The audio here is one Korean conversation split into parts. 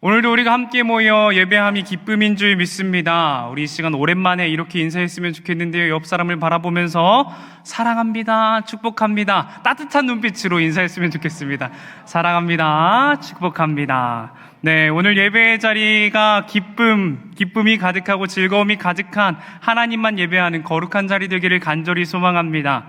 오늘도 우리가 함께 모여 예배함이 기쁨인 줄 믿습니다. 우리 이 시간 오랜만에 이렇게 인사했으면 좋겠는데요. 옆 사람을 바라보면서 사랑합니다, 축복합니다, 따뜻한 눈빛으로 인사했으면 좋겠습니다. 사랑합니다, 축복합니다. 네, 오늘 예배의 자리가 기쁨이 가득하고 즐거움이 가득한 하나님만 예배하는 거룩한 자리 되기를 간절히 소망합니다.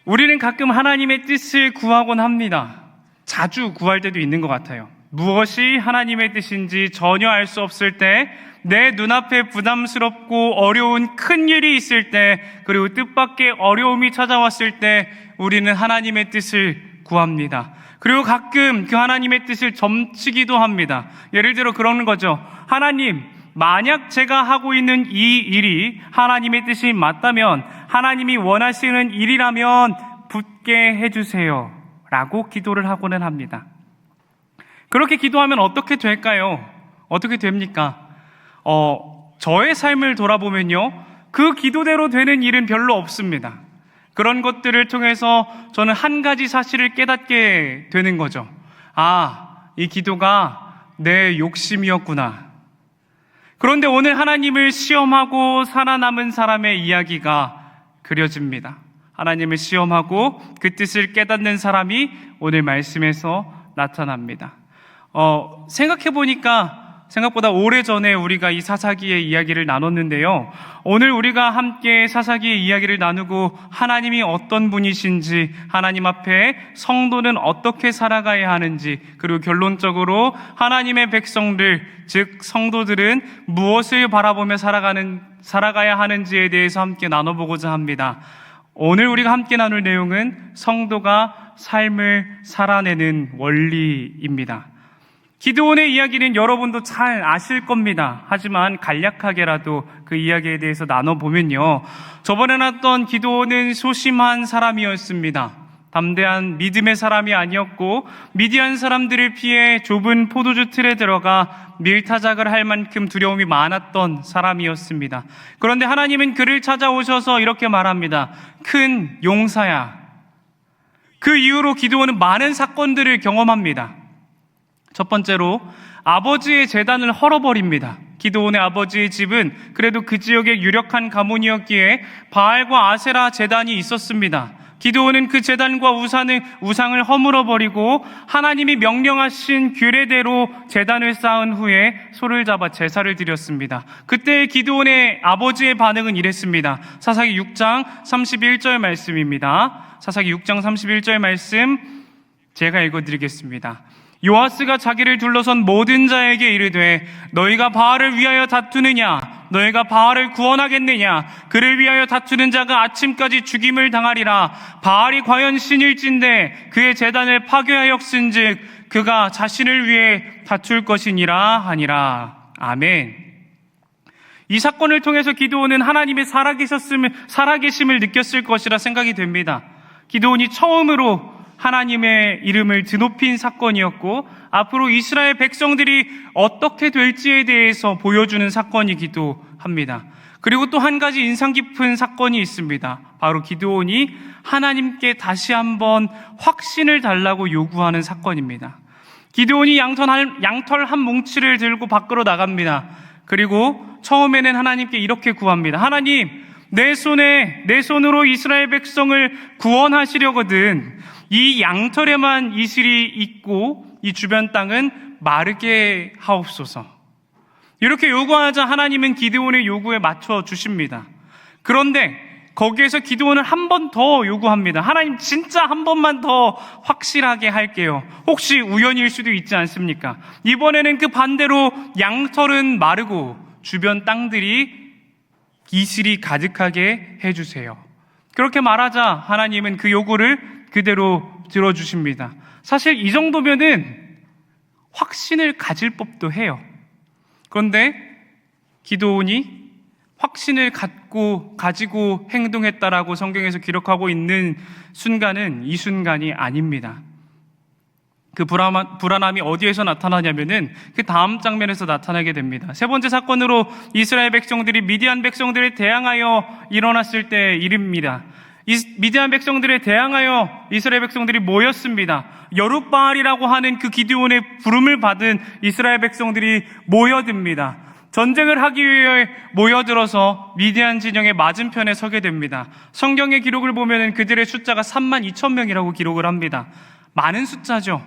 우리는 가끔 하나님의 뜻을 구하곤 합니다. 자주 구할 때도 있는 것 같아요. 무엇이 하나님의 뜻인지 전혀 알 수 없을 때, 내 눈앞에 부담스럽고 어려운 큰 일이 있을 때, 그리고 뜻밖의 어려움이 찾아왔을 때 우리는 하나님의 뜻을 구합니다. 그리고 가끔 그 하나님의 뜻을 점치기도 합니다. 예를 들어 그러는 거죠. 하나님, 만약 제가 하고 있는 이 일이 하나님의 뜻이 맞다면, 하나님이 원하시는 일이라면 붙게 해주세요 라고 기도를 하고는 합니다. 그렇게 기도하면 어떻게 될까요? 어떻게 됩니까? 저의 삶을 돌아보면요, 그 기도대로 되는 일은 별로 없습니다. 그런 것들을 통해서 저는 한 가지 사실을 깨닫게 되는 거죠. 이 기도가 내 욕심이었구나. 그런데 오늘 하나님을 시험하고 살아남은 사람의 이야기가 그려집니다. 하나님을 시험하고 그 뜻을 깨닫는 사람이 오늘 말씀에서 나타납니다. 생각해보니까 생각보다 오래전에 우리가 이 사사기의 이야기를 나눴는데요. 오늘 우리가 함께 사사기의 이야기를 나누고 하나님이 어떤 분이신지, 하나님 앞에 성도는 어떻게 살아가야 하는지, 그리고 결론적으로 하나님의 백성들, 즉 성도들은 무엇을 바라보며 살아가야 하는지에 대해서 함께 나눠보고자 합니다. 오늘 우리가 함께 나눌 내용은 성도가 삶을 살아내는 원리입니다. 기드온의 이야기는 여러분도 잘 아실 겁니다. 하지만 간략하게라도 그 이야기에 대해서 나눠보면요, 저번에 나왔던 기드온은 소심한 사람이었습니다. 담대한 믿음의 사람이 아니었고, 미디안 사람들을 피해 좁은 포도주 틀에 들어가 밀타작을 할 만큼 두려움이 많았던 사람이었습니다. 그런데 하나님은 그를 찾아오셔서 이렇게 말합니다. 큰 용사야. 그 이후로 기드온은 많은 사건들을 경험합니다. 첫 번째로 아버지의 제단을 헐어버립니다. 기드온의 아버지의 집은 그래도 그 지역의 유력한 가문이었기에 바알과 아세라 제단이 있었습니다. 기드온은 그 제단과 우상을 허물어버리고 하나님이 명령하신 규례대로 제단을 쌓은 후에 소를 잡아 제사를 드렸습니다. 그때 기드온의 아버지의 반응은 이랬습니다. 사사기 6장 31절 말씀입니다. 사사기 6장 31절 말씀 제가 읽어드리겠습니다. 요아스가 자기를 둘러선 모든 자에게 이르되 너희가 바알을 위하여 다투느냐? 너희가 바알을 구원하겠느냐? 그를 위하여 다투는 자가 아침까지 죽임을 당하리라. 바알이 과연 신일진데 그의 제단을 파괴하였은즉 그가 자신을 위해 다툴 것이니라 하니라. 아멘. 이 사건을 통해서 기드온은 하나님의 살아계심을 느꼈을 것이라 생각이 됩니다. 기드온이 처음으로 하나님의 이름을 드높인 사건이었고, 앞으로 이스라엘 백성들이 어떻게 될지에 대해서 보여주는 사건이기도 합니다. 그리고 또 한 가지 인상 깊은 사건이 있습니다. 바로 기드온이 하나님께 다시 한번 확신을 달라고 요구하는 사건입니다. 기드온이 양털 한 뭉치를 들고 밖으로 나갑니다. 그리고 처음에는 하나님께 이렇게 구합니다. 하나님, 내 손으로 이스라엘 백성을 구원하시려거든 이 양털에만 이슬이 있고 이 주변 땅은 마르게 하옵소서. 이렇게 요구하자 하나님은 기드온의 요구에 맞춰 주십니다. 그런데 거기에서 기드온은 한 번 더 요구합니다. 하나님, 진짜 한 번만 더 확실하게 할게요. 혹시 우연일 수도 있지 않습니까? 이번에는 그 반대로 양털은 마르고 주변 땅들이 이슬이 가득하게 해주세요. 그렇게 말하자 하나님은 그 요구를 그대로 들어주십니다. 사실 이 정도면은 확신을 가질 법도 해요. 그런데 기드온이 확신을 가지고 행동했다라고 성경에서 기록하고 있는 순간은 이 순간이 아닙니다. 그 불안함이 어디에서 나타나냐면은 그 다음 장면에서 나타나게 됩니다. 세 번째 사건으로 이스라엘 백성들이 미디안 백성들에 대항하여 일어났을 때 일입니다. 미디안 백성들에 대항하여 이스라엘 백성들이 모였습니다. 여룻바알이라고 하는 그 기드온의 부름을 받은 이스라엘 백성들이 모여듭니다. 전쟁을 하기 위해 모여들어서 미디안 진영의 맞은편에 서게 됩니다. 성경의 기록을 보면 그들의 숫자가 32,000명이라고 기록을 합니다. 많은 숫자죠.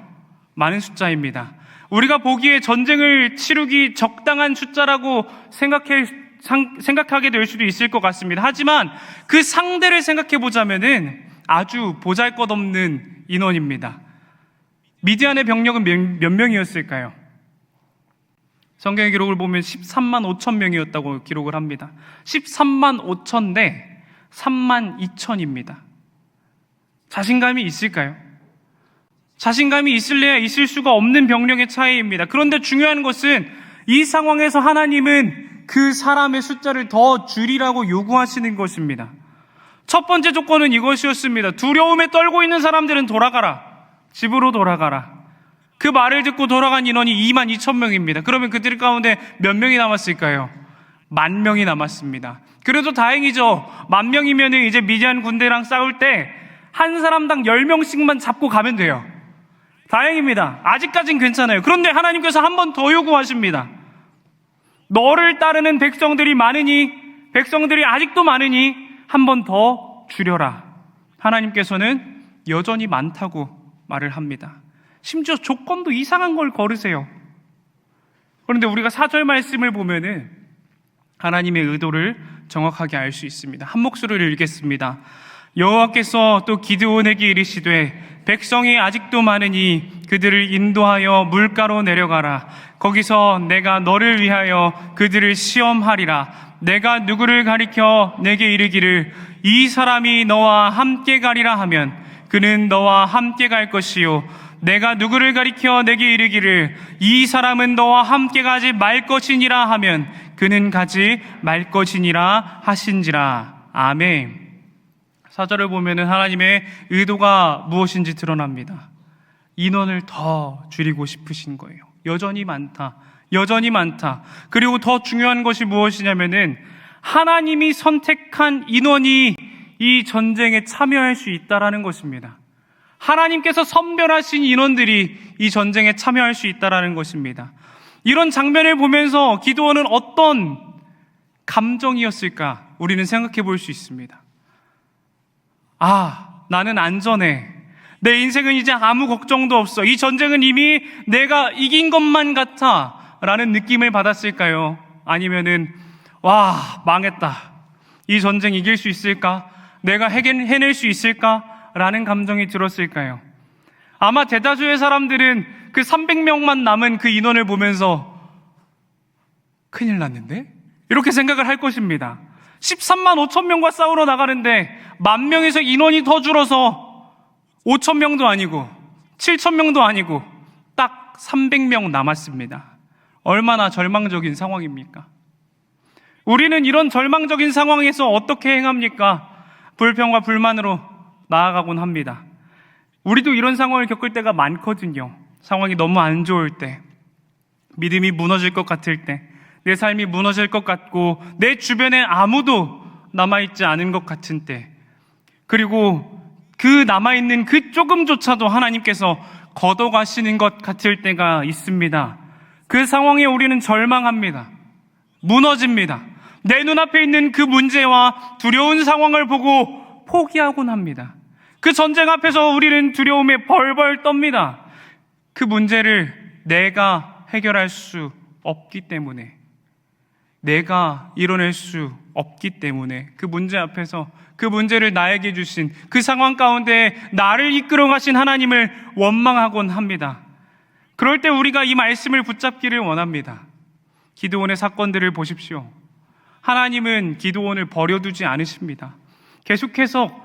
많은 숫자입니다. 우리가 보기에 전쟁을 치르기 적당한 숫자라고 생각하게 될 수도 있을 것 같습니다. 하지만 그 상대를 생각해 보자면은 아주 보잘것없는 인원입니다. 미디안의 병력은 몇 명이었을까요? 성경의 기록을 보면 13만 5천 명이었다고 기록을 합니다. 13만 5천 대 3만 2천입니다. 자신감이 있을까요? 자신감이 있을래야 있을 수가 없는 병력의 차이입니다. 그런데 중요한 것은 이 상황에서 하나님은 그 사람의 숫자를 더 줄이라고 요구하시는 것입니다. 첫 번째 조건은 이것이었습니다. 두려움에 떨고 있는 사람들은 돌아가라. 집으로 돌아가라. 그 말을 듣고 돌아간 인원이 2만 2천 명입니다. 그러면 그들 가운데 몇 명이 남았을까요? 10,000명이 남았습니다. 그래도 다행이죠. 10,000명이면 이제 미디안 군대랑 싸울 때 한 사람당 10명씩만 잡고 가면 돼요. 다행입니다. 아직까진 괜찮아요. 그런데 하나님께서 한 번 더 요구하십니다. 너를 따르는 백성들이 많으니, 백성들이 아직도 많으니 한 번 더 줄여라. 하나님께서는 여전히 많다고 말을 합니다. 심지어 조건도 이상한 걸 걸으세요. 그런데 우리가 4절 말씀을 보면은 하나님의 의도를 정확하게 알 수 있습니다. 한 목소리를 읽겠습니다. 여호와께서 또 기드온에게 이르시되 백성이 아직도 많으니 그들을 인도하여 물가로 내려가라. 거기서 내가 너를 위하여 그들을 시험하리라. 내가 누구를 가리켜 내게 이르기를 이 사람이 너와 함께 가리라 하면 그는 너와 함께 갈 것이요 내가 누구를 가리켜 내게 이르기를 이 사람은 너와 함께 가지 말 것이니라 하면 그는 가지 말 것이니라 하신지라. 아멘. 4절을 보면은 하나님의 의도가 무엇인지 드러납니다. 인원을 더 줄이고 싶으신 거예요. 여전히 많다. 여전히 많다. 그리고 더 중요한 것이 무엇이냐면은 하나님이 선택한 인원이 이 전쟁에 참여할 수 있다라는 것입니다. 하나님께서 선별하신 인원들이 이 전쟁에 참여할 수 있다라는 것입니다. 이런 장면을 보면서 기드온은 어떤 감정이었을까? 우리는 생각해 볼 수 있습니다. 아, 나는 안전해. 내 인생은 이제 아무 걱정도 없어. 이 전쟁은 이미 내가 이긴 것만 같아. 라는 느낌을 받았을까요? 아니면은, 와, 망했다. 이 전쟁 이길 수 있을까? 내가 해낼 수 있을까? 라는 감정이 들었을까요? 아마 대다수의 사람들은 그 300명만 남은 그 인원을 보면서 큰일 났는데? 이렇게 생각을 할 것입니다. 13만 5천 명과 싸우러 나가는데 10,000명에서 인원이 더 줄어서 5,000명도 아니고 7,000명도 아니고 딱 300명 남았습니다. 얼마나 절망적인 상황입니까? 우리는 이런 절망적인 상황에서 어떻게 행합니까? 불평과 불만으로 나아가곤 합니다. 우리도 이런 상황을 겪을 때가 많거든요. 상황이 너무 안 좋을 때, 믿음이 무너질 것 같을 때, 내 삶이 무너질 것 같고 내 주변에 아무도 남아있지 않은 것 같은 때, 그리고 그 남아있는 그 조금조차도 하나님께서 걷어가시는 것 같을 때가 있습니다. 그 상황에 우리는 절망합니다. 무너집니다. 내 눈앞에 있는 그 문제와 두려운 상황을 보고 포기하곤 합니다. 그 전쟁 앞에서 우리는 두려움에 벌벌 떱니다. 그 문제를 내가 해결할 수 없기 때문에, 내가 이뤄낼 수 없기 때문에 그 문제 앞에서 그 문제를 나에게 주신 그 상황 가운데 나를 이끌어 가신 하나님을 원망하곤 합니다. 그럴 때 우리가 이 말씀을 붙잡기를 원합니다. 기드온의 사건들을 보십시오. 하나님은 기드온을 버려두지 않으십니다. 계속해서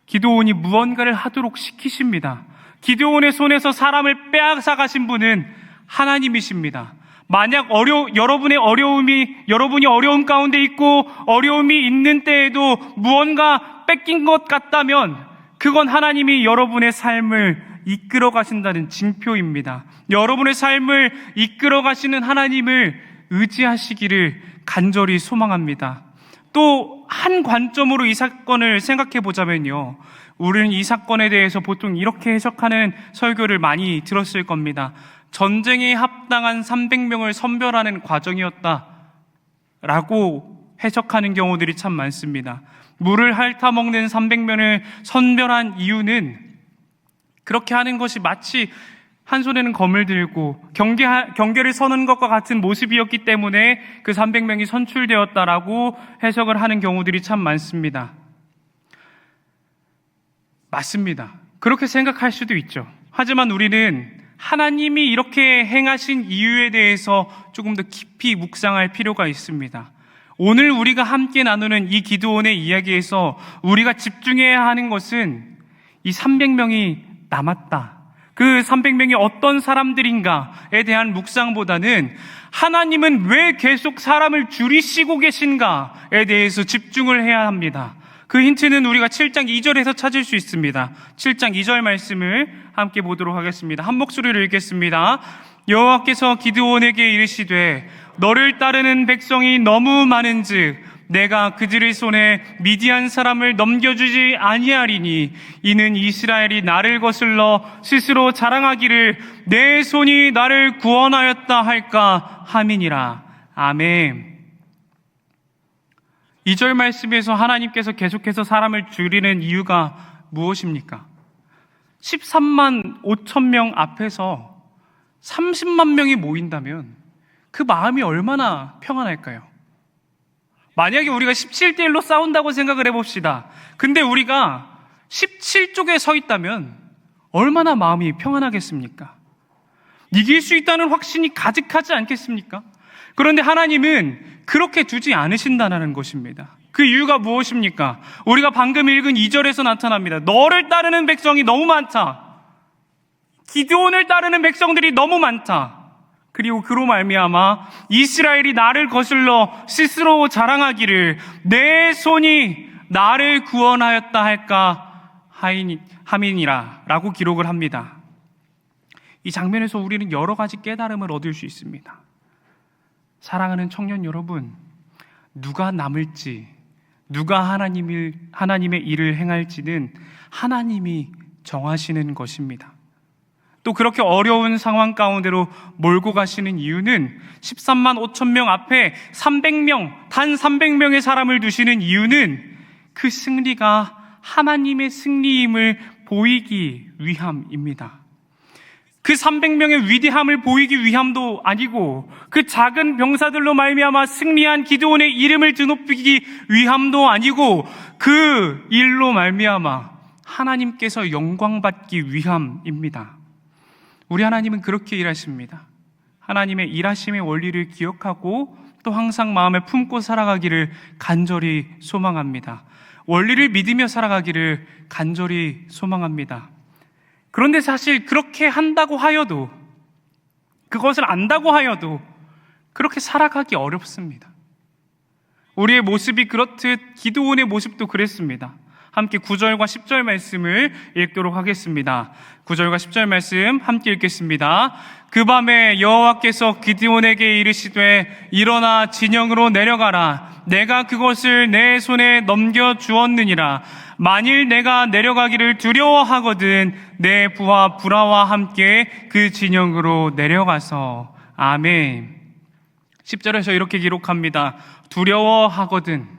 기드온이 무언가를 하도록 시키십니다. 기드온의 손에서 사람을 빼앗아 가신 분은 하나님이십니다. 만약 여러분이 어려움 가운데 있고 어려움이 있는 때에도 무언가 뺏긴 것 같다면 그건 하나님이 여러분의 삶을 이끌어 가신다는 징표입니다. 여러분의 삶을 이끌어 가시는 하나님을 의지하시기를 간절히 소망합니다. 또 한 관점으로 이 사건을 생각해 보자면요, 우리는 이 사건에 대해서 보통 이렇게 해석하는 설교를 많이 들었을 겁니다. 전쟁에 합당한 300명을 선별하는 과정이었다라고 해석하는 경우들이 참 많습니다. 물을 핥아먹는 300명을 선별한 이유는 그렇게 하는 것이 마치 한 손에는 검을 들고 경계를 서는 것과 같은 모습이었기 때문에 그 300명이 선출되었다라고 해석을 하는 경우들이 참 많습니다. 맞습니다. 그렇게 생각할 수도 있죠. 하지만 우리는 하나님이 이렇게 행하신 이유에 대해서 조금 더 깊이 묵상할 필요가 있습니다. 오늘 우리가 함께 나누는 이 기드온의 이야기에서 우리가 집중해야 하는 것은 이 300명이 남았다, 그 300명이 어떤 사람들인가에 대한 묵상보다는 하나님은 왜 계속 사람을 줄이시고 계신가에 대해서 집중을 해야 합니다. 그 힌트는 우리가 7장 2절에서 찾을 수 있습니다. 7장 2절 말씀을 함께 보도록 하겠습니다. 한 목소리로 읽겠습니다. 여호와께서 기드온에게 이르시되 너를 따르는 백성이 너무 많은즉 내가 그들의 손에 미디안 사람을 넘겨주지 아니하리니 이는 이스라엘이 나를 거슬러 스스로 자랑하기를 내 손이 나를 구원하였다 할까 함이니라. 아멘. 2절 말씀에서 하나님께서 계속해서 사람을 줄이는 이유가 무엇입니까? 13만 5천 명 앞에서 30만 명이 모인다면 그 마음이 얼마나 평안할까요? 만약에 우리가 17대1로 싸운다고 생각을 해봅시다. 근데 우리가 17쪽에 서 있다면 얼마나 마음이 평안하겠습니까? 이길 수 있다는 확신이 가득하지 않겠습니까? 그런데 하나님은 그렇게 두지 않으신다는 것입니다. 그 이유가 무엇입니까? 우리가 방금 읽은 2절에서 나타납니다. 너를 따르는 백성이 너무 많다. 기드온을 따르는 백성들이 너무 많다. 그리고 그로 말미암아 이스라엘이 나를 거슬러 스스로 자랑하기를 내 손이 나를 구원하였다 할까 함이니라 라고 기록을 합니다. 이 장면에서 우리는 여러 가지 깨달음을 얻을 수 있습니다. 사랑하는 청년 여러분, 누가 남을지, 누가 하나님의 일을 행할지는 하나님이 정하시는 것입니다. 또 그렇게 어려운 상황 가운데로 몰고 가시는 이유는 13만 5천 명 앞에 300명, 단 300명의 사람을 두시는 이유는 그 승리가 하나님의 승리임을 보이기 위함입니다. 그 300명의 위대함을 보이기 위함도 아니고 그 작은 병사들로 말미암아 승리한 기드온의 이름을 드높이기 위함도 아니고 그 일로 말미암아 하나님께서 영광받기 위함입니다. 우리 하나님은 그렇게 일하십니다. 하나님의 일하심의 원리를 기억하고 또 항상 마음에 품고 살아가기를 간절히 소망합니다. 원리를 믿으며 살아가기를 간절히 소망합니다. 그런데 사실 그렇게 한다고 하여도, 그것을 안다고 하여도 그렇게 살아가기 어렵습니다. 우리의 모습이 그렇듯 기드온의 모습도 그랬습니다. 함께 9절과 10절 말씀을 읽도록 하겠습니다. 9절과 10절 말씀 함께 읽겠습니다. 그 밤에 여호와께서 기드온에게 이르시되 일어나 진영으로 내려가라. 내가 그것을 내 손에 넘겨주었느니라. 만일 내가 내려가기를 두려워하거든 내 부하 브라와 함께 그 진영으로 내려가서. 아멘. 10절에서 이렇게 기록합니다. 두려워하거든,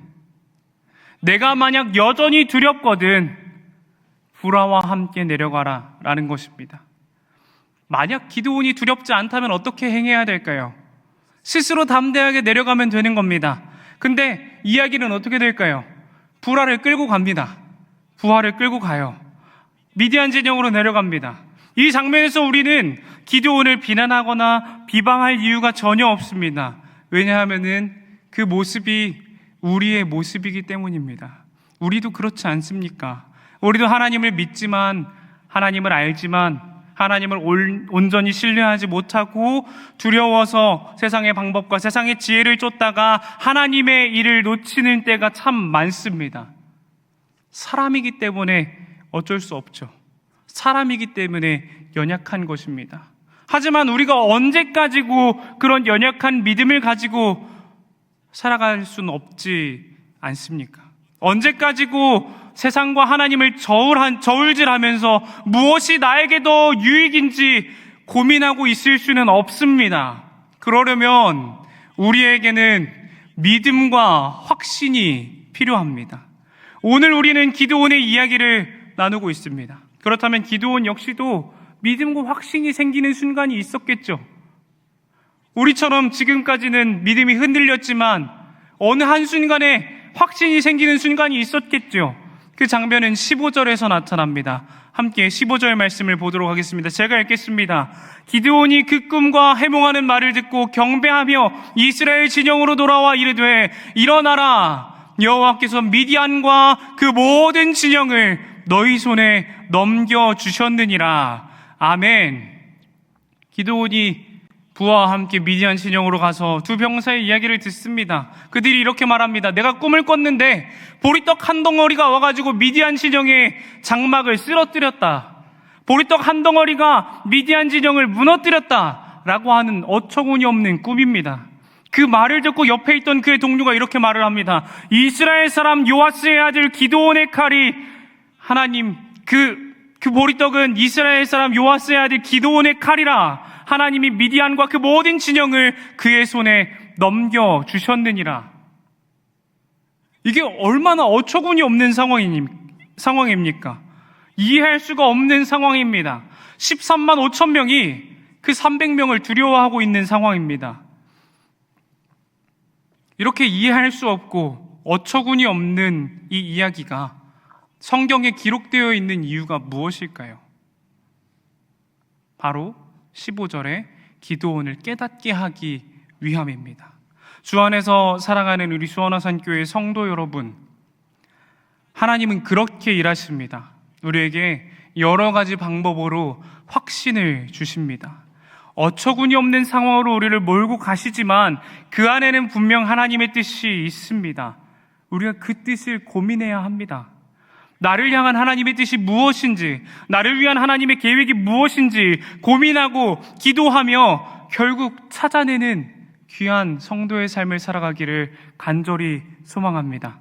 내가 만약 여전히 두렵거든 브라와 함께 내려가라 라는 것입니다. 만약 기드온이 두렵지 않다면 어떻게 행해야 될까요? 스스로 담대하게 내려가면 되는 겁니다. 근데 이야기는 어떻게 될까요? 브라를 끌고 갑니다. 부하를 끌고 가요. 미디안 진영으로 내려갑니다. 이 장면에서 우리는 기드온을 비난하거나 비방할 이유가 전혀 없습니다. 왜냐하면은 그 모습이 우리의 모습이기 때문입니다. 우리도 그렇지 않습니까? 우리도 하나님을 믿지만, 하나님을 알지만, 하나님을 온전히 신뢰하지 못하고 두려워서 세상의 방법과 세상의 지혜를 쫓다가 하나님의 일을 놓치는 때가 참 많습니다. 사람이기 때문에 어쩔 수 없죠. 사람이기 때문에 연약한 것입니다. 하지만 우리가 언제까지고 그런 연약한 믿음을 가지고 살아갈 수는 없지 않습니까? 언제까지고 세상과 하나님을 저울질하면서 무엇이 나에게 더 유익인지 고민하고 있을 수는 없습니다. 그러려면 우리에게는 믿음과 확신이 필요합니다. 오늘 우리는 기드온의 이야기를 나누고 있습니다. 그렇다면 기드온 역시도 믿음과 확신이 생기는 순간이 있었겠죠. 우리처럼 지금까지는 믿음이 흔들렸지만 어느 한순간에 확신이 생기는 순간이 있었겠죠. 그 장면은 15절에서 나타납니다. 함께 15절 말씀을 보도록 하겠습니다. 제가 읽겠습니다. 기드온이 그 꿈과 해몽하는 말을 듣고 경배하며 이스라엘 진영으로 돌아와 이르되 일어나라, 여호와께서 미디안과 그 모든 진영을 너희 손에 넘겨주셨느니라. 아멘. 기드온이 부하와 함께 미디안 진영으로 가서 두 병사의 이야기를 듣습니다. 그들이 이렇게 말합니다. 내가 꿈을 꿨는데 보리떡 한 덩어리가 와가지고 미디안 진영의 장막을 쓰러뜨렸다. 보리떡 한 덩어리가 미디안 진영을 무너뜨렸다 라고 하는 어처구니 없는 꿈입니다. 그 말을 듣고 옆에 있던 그의 동료가 이렇게 말을 합니다. 이스라엘 사람 요아스의 아들 기드온의 칼이 하나님, 그 보리떡은 이스라엘 사람 요아스의 아들 기드온의 칼이라. 하나님이 미디안과 그 모든 진영을 그의 손에 넘겨주셨느니라. 이게 얼마나 어처구니 없는 상황입니까? 이해할 수가 없는 상황입니다. 13만 5천 명이 그 300명을 두려워하고 있는 상황입니다. 이렇게 이해할 수 없고 어처구니 없는 이 이야기가 성경에 기록되어 있는 이유가 무엇일까요? 바로 15절에 기드온을 깨닫게 하기 위함입니다. 주 안에서 사랑하는 우리 수원화산교회 성도 여러분, 하나님은 그렇게 일하십니다. 우리에게 여러 가지 방법으로 확신을 주십니다. 어처구니 없는 상황으로 우리를 몰고 가시지만 그 안에는 분명 하나님의 뜻이 있습니다. 우리가 그 뜻을 고민해야 합니다. 나를 향한 하나님의 뜻이 무엇인지, 나를 위한 하나님의 계획이 무엇인지 고민하고 기도하며 결국 찾아내는 귀한 성도의 삶을 살아가기를 간절히 소망합니다.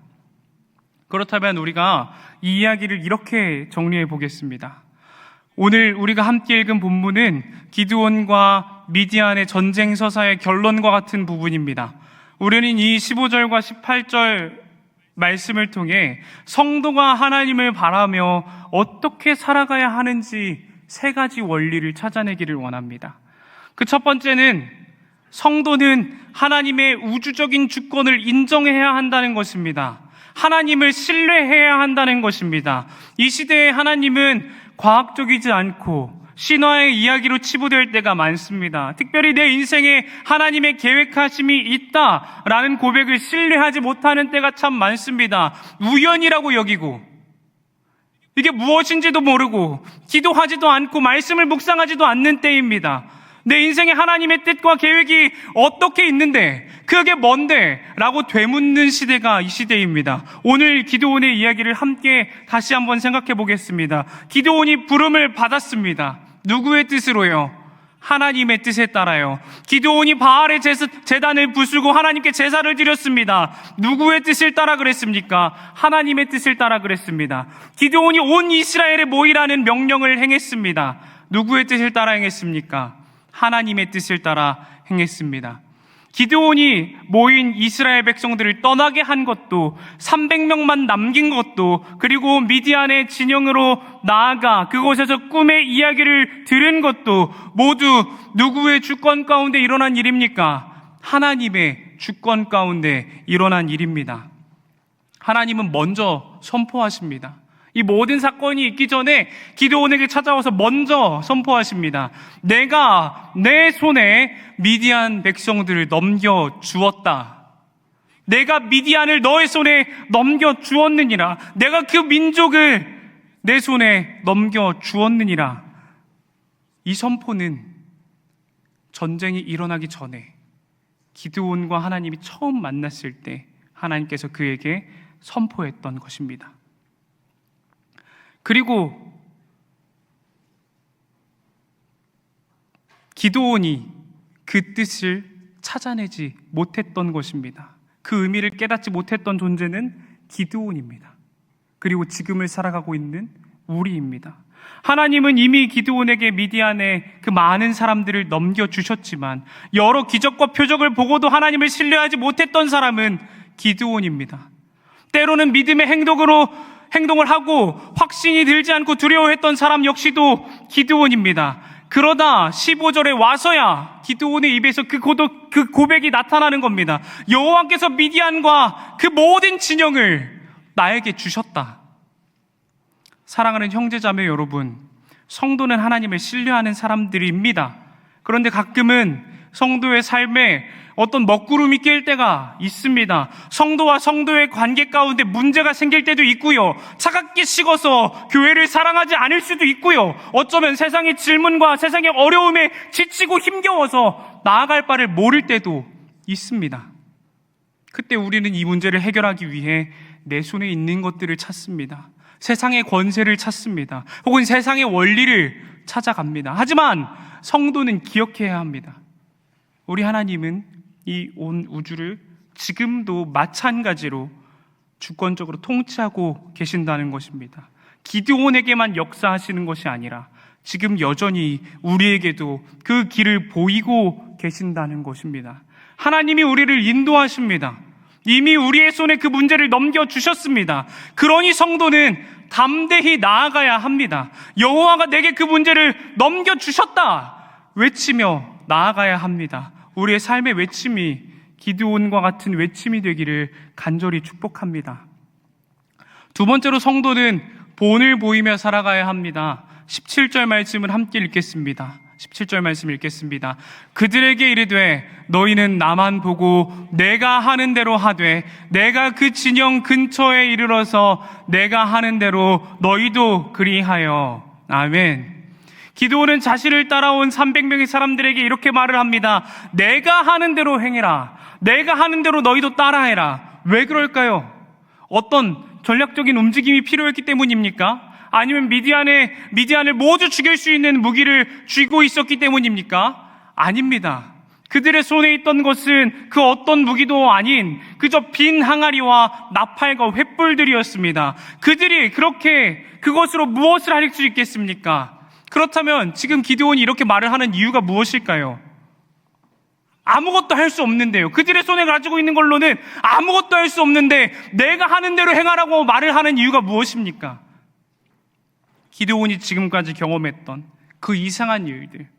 그렇다면 우리가 이 이야기를 이렇게 정리해 보겠습니다. 오늘 우리가 함께 읽은 본문은 기드온과 미디안의 전쟁 서사의 결론과 같은 부분입니다. 우리는 이 15절과 18절 말씀을 통해 성도가 하나님을 바라며 어떻게 살아가야 하는지 세 가지 원리를 찾아내기를 원합니다. 그 첫 번째는 성도는 하나님의 우주적인 주권을 인정해야 한다는 것입니다. 하나님을 신뢰해야 한다는 것입니다. 이 시대의 하나님은 과학적이지 않고 신화의 이야기로 치부될 때가 많습니다. 특별히 내 인생에 하나님의 계획하심이 있다라는 고백을 신뢰하지 못하는 때가 참 많습니다. 우연이라고 여기고 이게 무엇인지도 모르고 기도하지도 않고 말씀을 묵상하지도 않는 때입니다. 내 인생에 하나님의 뜻과 계획이 어떻게 있는데 그게 뭔데? 라고 되묻는 시대가 이 시대입니다. 오늘 기드온의 이야기를 함께 다시 한번 생각해 보겠습니다. 기드온이 부름을 받았습니다. 누구의 뜻으로요? 하나님의 뜻에 따라요. 기드온이 바알의 제단을 부수고 하나님께 제사를 드렸습니다. 누구의 뜻을 따라 그랬습니까? 하나님의 뜻을 따라 그랬습니다. 기드온이 온 이스라엘에 모이라는 명령을 행했습니다. 누구의 뜻을 따라 행했습니까? 하나님의 뜻을 따라 행했습니다. 기드온이 모인 이스라엘 백성들을 떠나게 한 것도 300명만 남긴 것도 그리고 미디안의 진영으로 나아가 그곳에서 꿈의 이야기를 들은 것도 모두 누구의 주권 가운데 일어난 일입니까? 하나님의 주권 가운데 일어난 일입니다. 하나님은 먼저 선포하십니다. 이 모든 사건이 있기 전에 기드온에게 찾아와서 먼저 선포하십니다. 내가 내 손에 미디안 백성들을 넘겨주었다. 내가 미디안을 너의 손에 넘겨주었느니라. 내가 그 민족을 내 손에 넘겨주었느니라. 이 선포는 전쟁이 일어나기 전에 기드온과 하나님이 처음 만났을 때 하나님께서 그에게 선포했던 것입니다. 그리고 기드온이 그 뜻을 찾아내지 못했던 것입니다. 그 의미를 깨닫지 못했던 존재는 기드온입니다. 그리고 지금을 살아가고 있는 우리입니다. 하나님은 이미 기드온에게 미디안의 그 많은 사람들을 넘겨주셨지만 여러 기적과 표적을 보고도 하나님을 신뢰하지 못했던 사람은 기드온입니다. 때로는 믿음의 행동을 하고 확신이 들지 않고 두려워했던 사람 역시도 기드온입니다. 그러다 15절에 와서야 기드온의 입에서 그 고백이 나타나는 겁니다. 여호와께서 미디안과 그 모든 진영을 나에게 주셨다. 사랑하는 형제자매 여러분, 성도는 하나님을 신뢰하는 사람들입니다. 그런데 가끔은 성도의 삶에 어떤 먹구름이 낄 때가 있습니다. 성도와 성도의 관계 가운데 문제가 생길 때도 있고요. 차갑게 식어서 교회를 사랑하지 않을 수도 있고요. 어쩌면 세상의 질문과 세상의 어려움에 지치고 힘겨워서 나아갈 바를 모를 때도 있습니다. 그때 우리는 이 문제를 해결하기 위해 내 손에 있는 것들을 찾습니다. 세상의 권세를 찾습니다. 혹은 세상의 원리를 찾아갑니다. 하지만 성도는 기억해야 합니다. 우리 하나님은 이 온 우주를 지금도 마찬가지로 주권적으로 통치하고 계신다는 것입니다. 기드온에게만 역사하시는 것이 아니라 지금 여전히 우리에게도 그 길을 보이고 계신다는 것입니다. 하나님이 우리를 인도하십니다. 이미 우리의 손에 그 문제를 넘겨주셨습니다. 그러니 성도는 담대히 나아가야 합니다. 여호와가 내게 그 문제를 넘겨주셨다 외치며 나아가야 합니다. 우리의 삶의 외침이 기드온과 같은 외침이 되기를 간절히 축복합니다. 두 번째로 성도는 본을 보이며 살아가야 합니다. 17절 말씀을 함께 읽겠습니다. 17절 말씀 읽겠습니다. 그들에게 이르되 너희는 나만 보고 내가 하는 대로 하되 내가 그 진영 근처에 이르러서 내가 하는 대로 너희도 그리하여. 아멘. 기드온은 자신을 따라온 300명의 사람들에게 이렇게 말을 합니다. 내가 하는 대로 행해라. 내가 하는 대로 너희도 따라해라. 왜 그럴까요? 어떤 전략적인 움직임이 필요했기 때문입니까? 아니면 미디안을 모두 죽일 수 있는 무기를 쥐고 있었기 때문입니까? 아닙니다. 그들의 손에 있던 것은 그 어떤 무기도 아닌 그저 빈 항아리와 나팔과 횃불들이었습니다. 그들이 그렇게 그것으로 무엇을 할 수 있겠습니까? 그렇다면 지금 기드온이 이렇게 말을 하는 이유가 무엇일까요? 아무것도 할 수 없는데요. 그들의 손에 가지고 있는 걸로는 아무것도 할 수 없는데 내가 하는 대로 행하라고 말을 하는 이유가 무엇입니까? 기드온이 지금까지 경험했던 그 이상한 일들,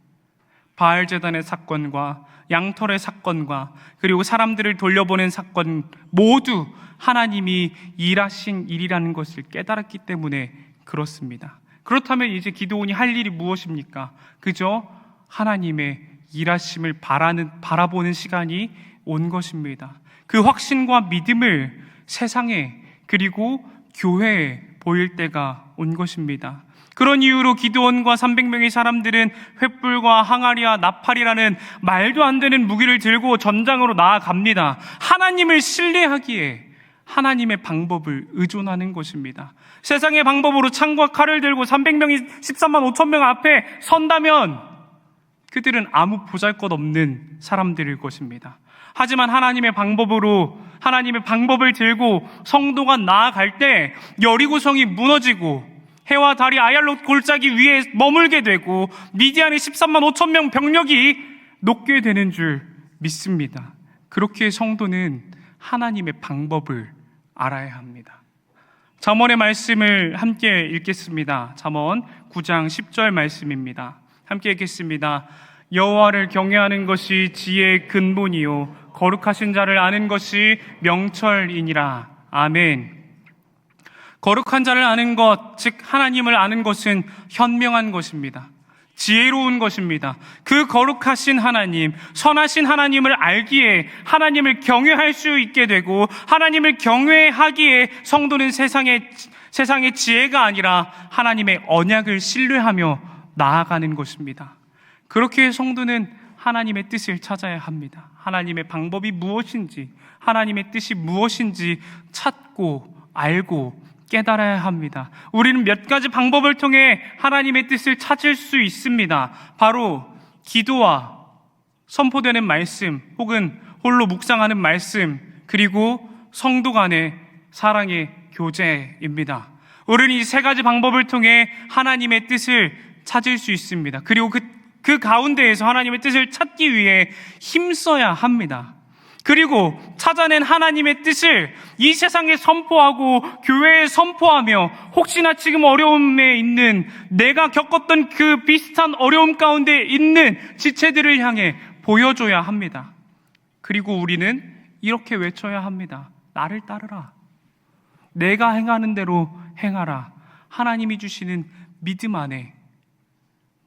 바알 제단의 사건과 양털의 사건과 그리고 사람들을 돌려보낸 사건 모두 하나님이 일하신 일이라는 것을 깨달았기 때문에 그렇습니다. 그렇다면 이제 기드온이 할 일이 무엇입니까? 그저 하나님의 일하심을 바라보는 시간이 온 것입니다. 그 확신과 믿음을 세상에 그리고 교회에 보일 때가 온 것입니다. 그런 이유로 기드온과 300명의 사람들은 횃불과 항아리와 나팔이라는 말도 안 되는 무기를 들고 전장으로 나아갑니다. 하나님을 신뢰하기에 하나님의 방법을 의존하는 것입니다. 세상의 방법으로 창과 칼을 들고 300명이 13만 5천 명 앞에 선다면 그들은 아무 보잘것없는 사람들일 것입니다. 하지만 하나님의 방법을 들고 성도가 나아갈 때 여리고성이 무너지고 해와 달이 아얄롯 골짜기 위에 머물게 되고 미디안의 13만 5천 명 병력이 녹게 되는 줄 믿습니다. 그렇게 성도는 하나님의 방법을 알아야 합니다. 잠언의 말씀을 함께 읽겠습니다. 잠언 9장 10절 말씀입니다. 함께 읽겠습니다. 여호와를 경외하는 것이 지혜의 근본이요 거룩하신 자를 아는 것이 명철이니라. 아멘. 거룩한 자를 아는 것, 즉 하나님을 아는 것은 현명한 것입니다. 지혜로운 것입니다. 그 거룩하신 하나님, 선하신 하나님을 알기에 하나님을 경외할 수 있게 되고 하나님을 경외하기에 성도는 세상의 지혜가 아니라 하나님의 언약을 신뢰하며 나아가는 것입니다. 그렇게 성도는 하나님의 뜻을 찾아야 합니다. 하나님의 방법이 무엇인지, 하나님의 뜻이 무엇인지 찾고 알고 깨달아야 합니다. 우리는 몇 가지 방법을 통해 하나님의 뜻을 찾을 수 있습니다. 바로 기도와 선포되는 말씀 혹은 홀로 묵상하는 말씀, 그리고 성도 간의 사랑의 교제입니다. 우리는 이 세 가지 방법을 통해 하나님의 뜻을 찾을 수 있습니다. 그리고 그 가운데에서 하나님의 뜻을 찾기 위해 힘써야 합니다. 그리고 찾아낸 하나님의 뜻을 이 세상에 선포하고 교회에 선포하며 혹시나 지금 어려움에 있는 내가 겪었던 그 비슷한 어려움 가운데 있는 지체들을 향해 보여줘야 합니다. 그리고 우리는 이렇게 외쳐야 합니다. 나를 따르라. 내가 행하는 대로 행하라. 하나님이 주시는 믿음 안에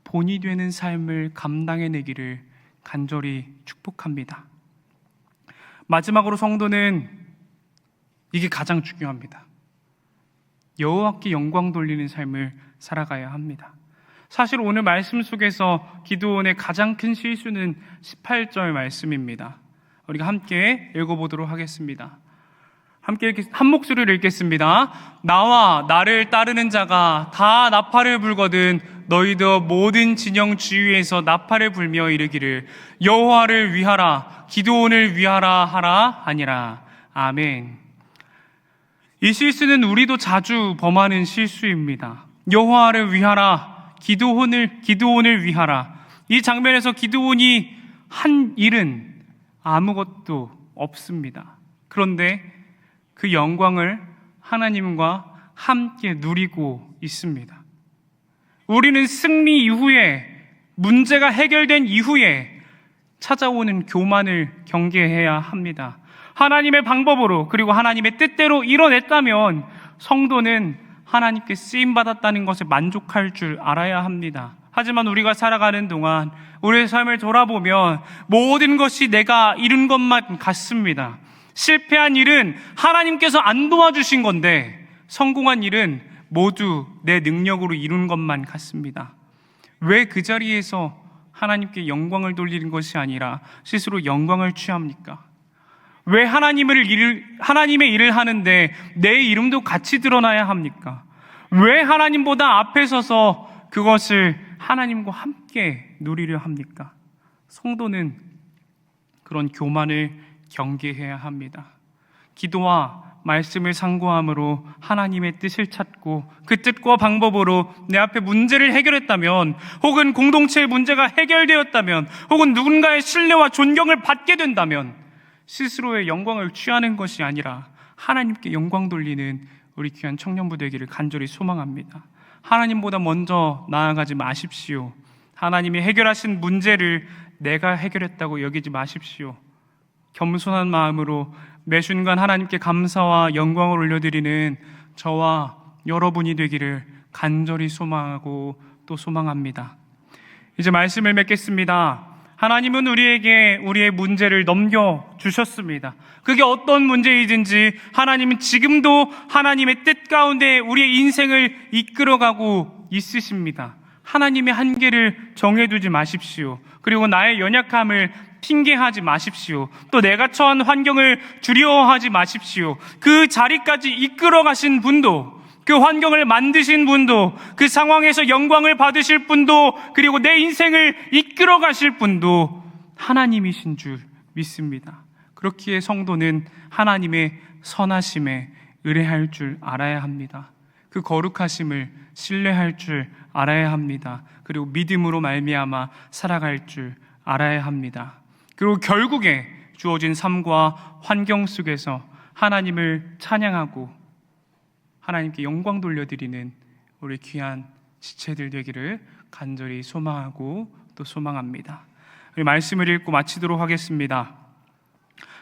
본이 되는 삶을 감당해내기를 간절히 축복합니다. 마지막으로 성도는 이게 가장 중요합니다. 여호와께 영광 돌리는 삶을 살아가야 합니다. 사실 오늘 말씀 속에서 기드온의 가장 큰 실수는 18절 말씀입니다. 우리가 함께 읽어보도록 하겠습니다. 함께 한 목소리를 읽겠습니다. 나와 나를 따르는 자가 다 나팔을 불거든 너희도 모든 진영 주위에서 나팔을 불며 이르기를 여호와를 위하라 기드온을 위하라 하라 하니라. 아멘. 이 실수는 우리도 자주 범하는 실수입니다. 여호와를 위하라 기드온을 위하라. 이 장면에서 기드온이 한 일은 아무것도 없습니다. 그런데 그 영광을 하나님과 함께 누리고 있습니다. 우리는 승리 이후에, 문제가 해결된 이후에 찾아오는 교만을 경계해야 합니다. 하나님의 방법으로 그리고 하나님의 뜻대로 이뤄냈다면 성도는 하나님께 쓰임받았다는 것에 만족할 줄 알아야 합니다. 하지만 우리가 살아가는 동안 우리의 삶을 돌아보면 모든 것이 내가 이룬 것만 같습니다. 실패한 일은 하나님께서 안 도와주신 건데 성공한 일은 모두 내 능력으로 이룬 것만 같습니다. 왜 그 자리에서 하나님께 영광을 돌리는 것이 아니라 스스로 영광을 취합니까? 왜 하나님의 일을 하는데 내 이름도 같이 드러나야 합니까? 왜 하나님보다 앞에 서서 그것을 하나님과 함께 누리려 합니까? 성도는 그런 교만을 경계해야 합니다. 기도와 말씀을 상고함으로 하나님의 뜻을 찾고 그 뜻과 방법으로 내 앞에 문제를 해결했다면, 혹은 공동체의 문제가 해결되었다면, 혹은 누군가의 신뢰와 존경을 받게 된다면 스스로의 영광을 취하는 것이 아니라 하나님께 영광 돌리는 우리 귀한 청년부 되기를 간절히 소망합니다. 하나님보다 먼저 나아가지 마십시오. 하나님이 해결하신 문제를 내가 해결했다고 여기지 마십시오. 겸손한 마음으로 매 순간 하나님께 감사와 영광을 올려드리는 저와 여러분이 되기를 간절히 소망하고 또 소망합니다. 이제 말씀을 맺겠습니다. 하나님은 우리에게 우리의 문제를 넘겨주셨습니다. 그게 어떤 문제이든지 하나님은 지금도 하나님의 뜻 가운데 우리의 인생을 이끌어가고 있으십니다. 하나님의 한계를 정해두지 마십시오. 그리고 나의 연약함을 핑계하지 마십시오. 또 내가 처한 환경을 두려워하지 마십시오. 그 자리까지 이끌어 가신 분도, 그 환경을 만드신 분도, 그 상황에서 영광을 받으실 분도, 그리고 내 인생을 이끌어 가실 분도 하나님이신 줄 믿습니다. 그렇기에 성도는 하나님의 선하심에 의뢰할 줄 알아야 합니다. 그 거룩하심을 신뢰할 줄 알아야 합니다. 그리고 믿음으로 말미암아 살아갈 줄 알아야 합니다. 그리고 결국에 주어진 삶과 환경 속에서 하나님을 찬양하고 하나님께 영광 돌려드리는 우리 귀한 지체들 되기를 간절히 소망하고 또 소망합니다. 우리 말씀을 읽고 마치도록 하겠습니다.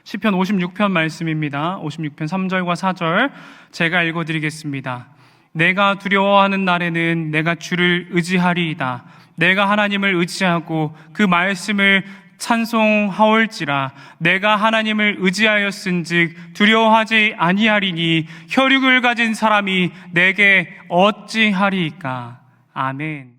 시편 56편 말씀입니다. 56편 3절과 4절 제가 읽어드리겠습니다. 내가 두려워하는 날에는 내가 주를 의지하리이다. 내가 하나님을 의지하고 그 말씀을 찬송하올지라. 내가 하나님을 의지하였은즉 두려워하지 아니하리니 혈육을 가진 사람이 내게 어찌하리이까. 아멘.